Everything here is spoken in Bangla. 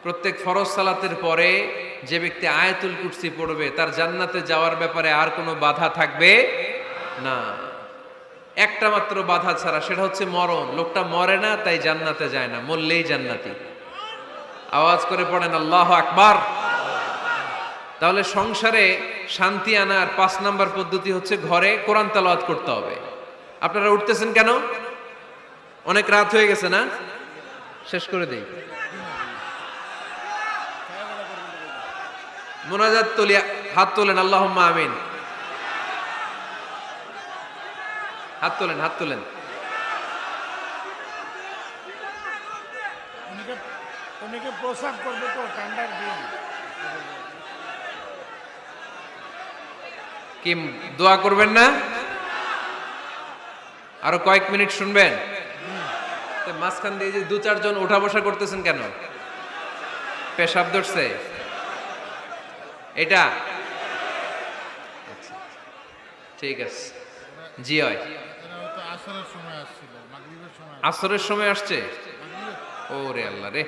প্রত্যেক ফরজ সালাতের পরে যে ব্যক্তি আয়াতুল কুরসি পড়বে তার জান্নাতে যাওয়ার ব্যাপারে আর কোনো বাধা থাকবে না। একটা মাত্র বাধা ছাড়া, সেটা হচ্ছে মরণ। লোকটা মরে না তাই জান্নাতে যায় না, মরলেই জান্নাতি। আওয়াজ করে পড়েন আল্লাহু আকবার। তাহলে সংসারে শান্তি আনার 5 নাম্বার পদ্ধতি হচ্ছে ঘরে কোরআন তেলাওয়াত করতে হবে। আপনারা উঠতেছেন কেন? অনেক রাত হয়ে গেছে না? শেষ করে দেই। মুনাজাত তুলিয়া হাত তোলেন, আল্লাহুম্মা আমিন। হাত তোলেন, হাত তোলেন। অনেকে প্রসাব করবে তো ঠান্ডার দিন। কি দোয়া করবেন না? আরো কয়েক মিনিট শুনবেন? মাঝখান দিয়ে যে 2-4 জন উঠা বসা করতেছেন কেন? পেশাব ধরছে এটা? আচ্ছা, ঠিক আছে, জি হয়। আসরের সময় আসছে। ওরে আল্লাহ রে।